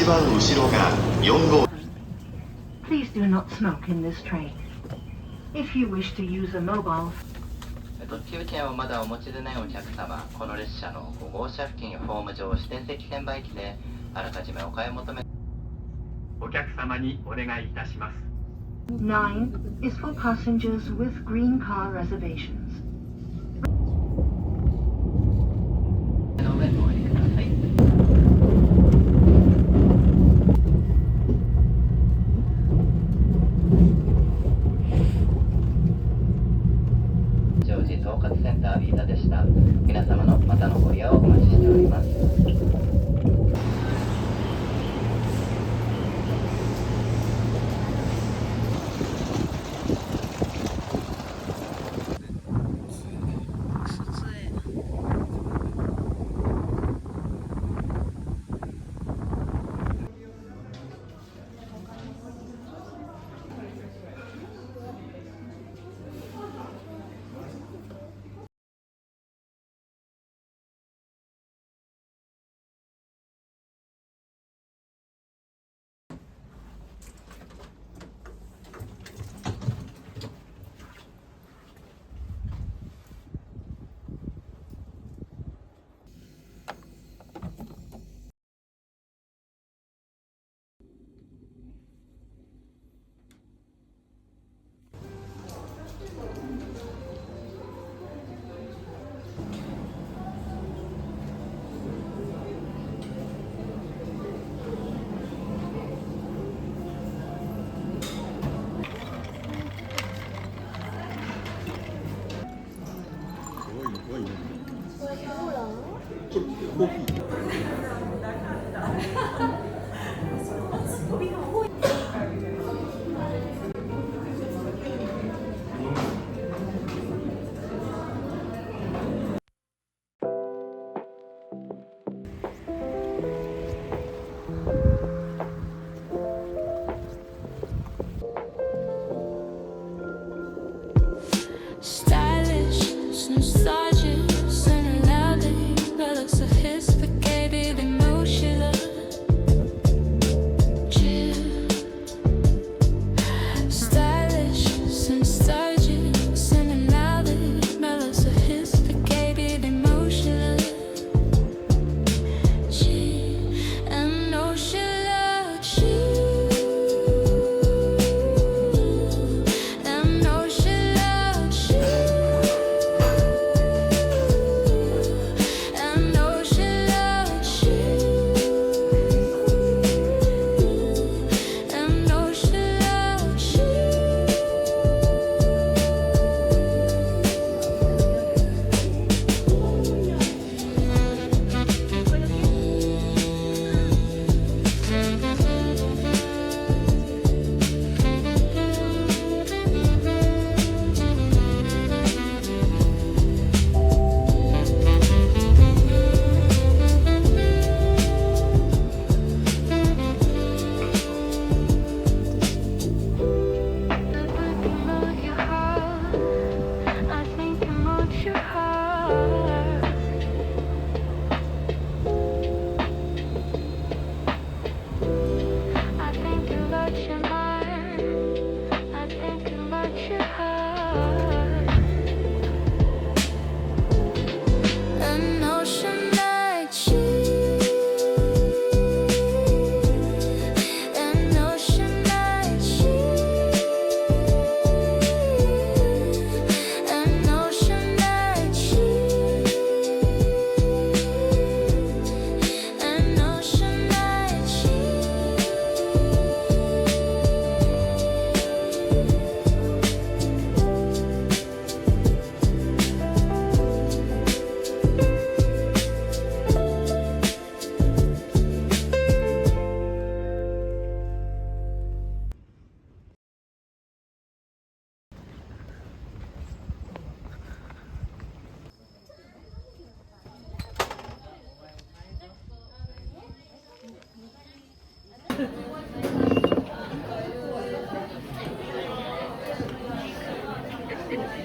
一番後ろが4号。 Please do not smoke in this train. If you wish to use a mobile 特急券をまだお持ちでないお客様、この列車の5号車付近ホーム上指定席券売機であらかじめお買い求め。お客様にお願いいたします。 9 is for passengers with green car reservations. の上ご降りください。常時統括センター飯田でした。皆様のまたのご利用をお待ちしております。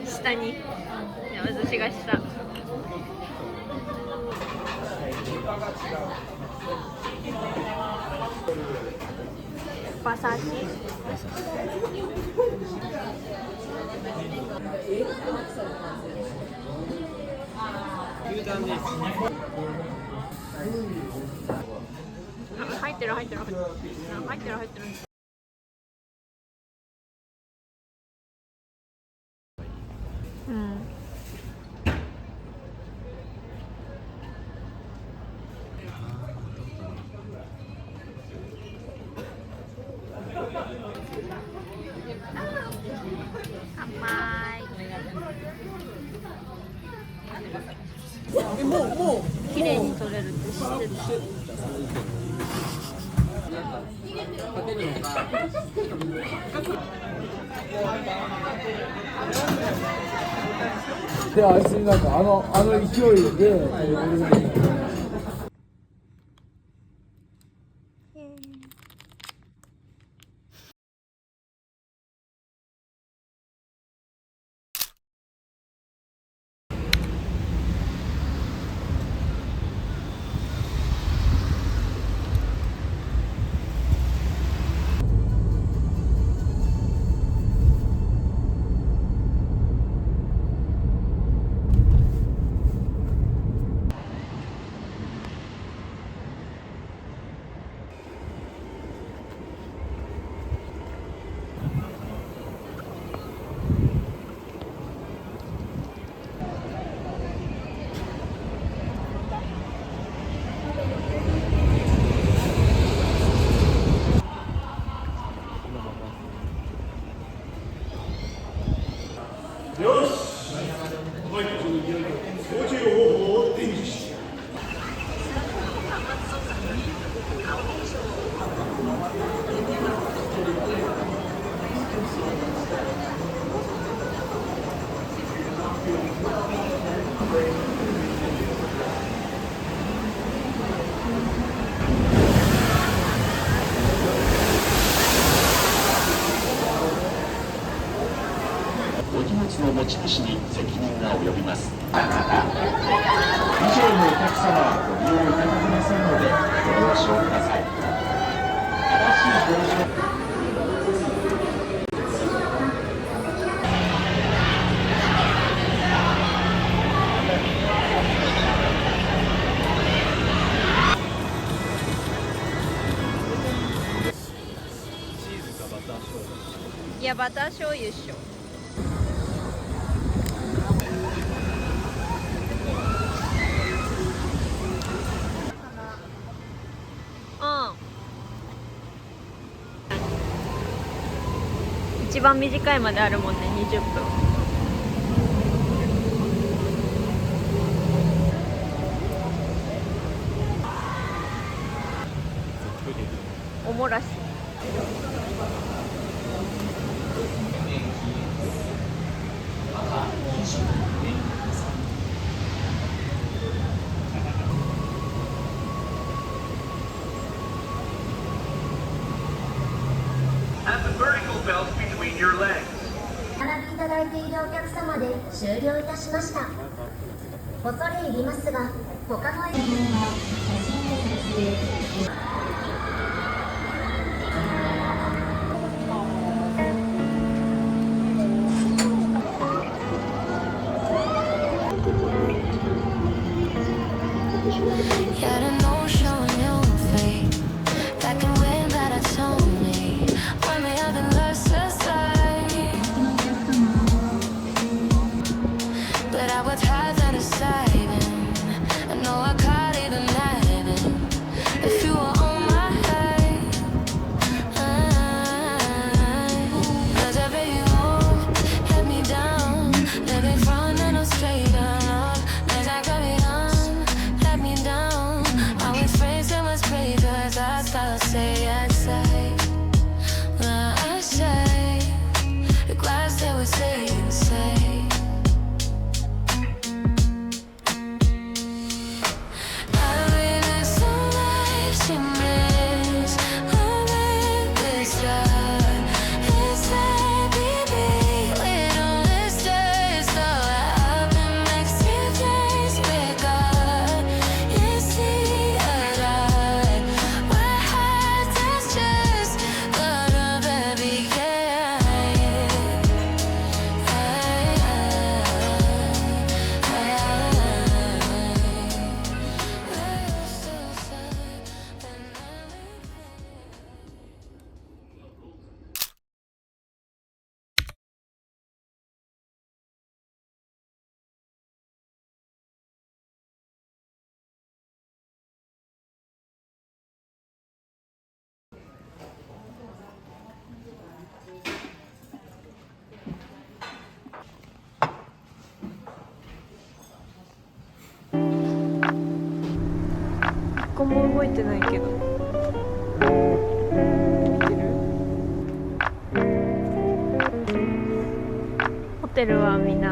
下に山寿司がした。馬刺し。入ってる入ってる入ってる入ってる入ってる。うん。乾杯。綺麗に撮れるって知ってた。で、あいつになんかあの勢いで、お荷物の持ち主に責任が及びます。以上のお客様はご利用いただけませんのでご了承ください。正しい表情いや、バター醤油っしょ。うん。一番短いまであるもんね、20分。おもらし。Have the vertical belt between your legs. 並びいただいているお客様で終了いたしました。恐れ入りますが、他の駅員は写真で撮影。Got an ocean on your face. Back in when that I told me when we have been lost aside. But I would have that aside. I know I caught even having. If you were 個も動いてないけど。見てる？ホテルはみんな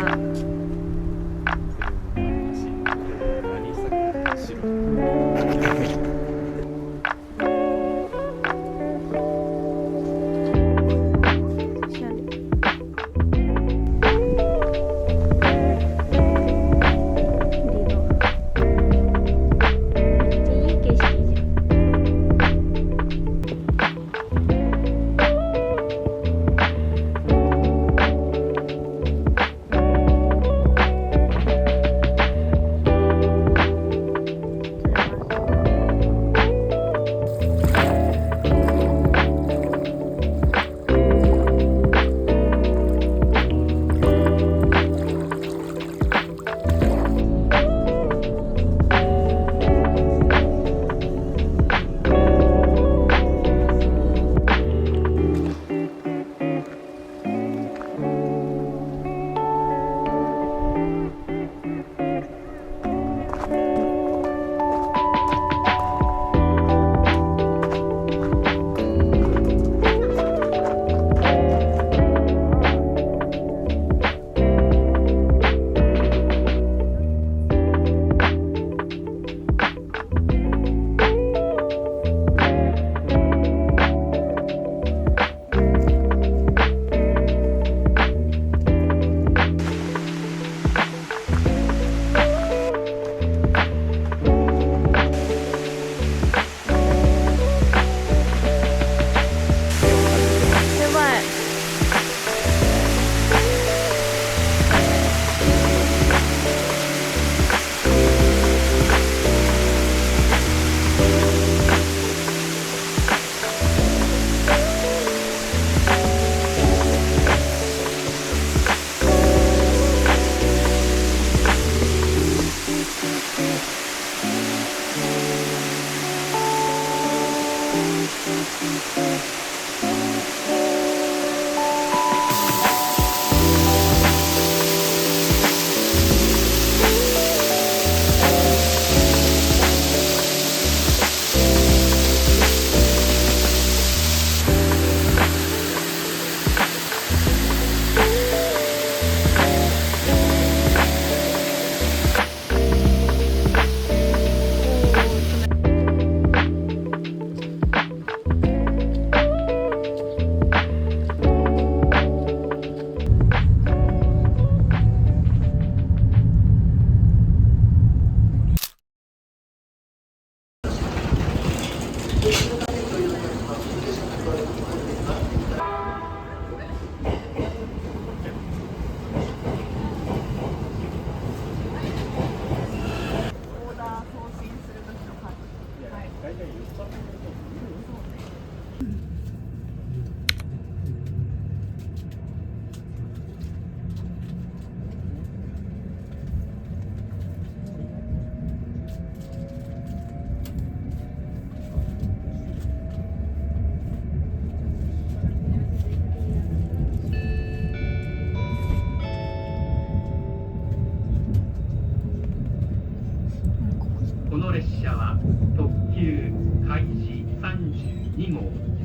この列車は特急開示32号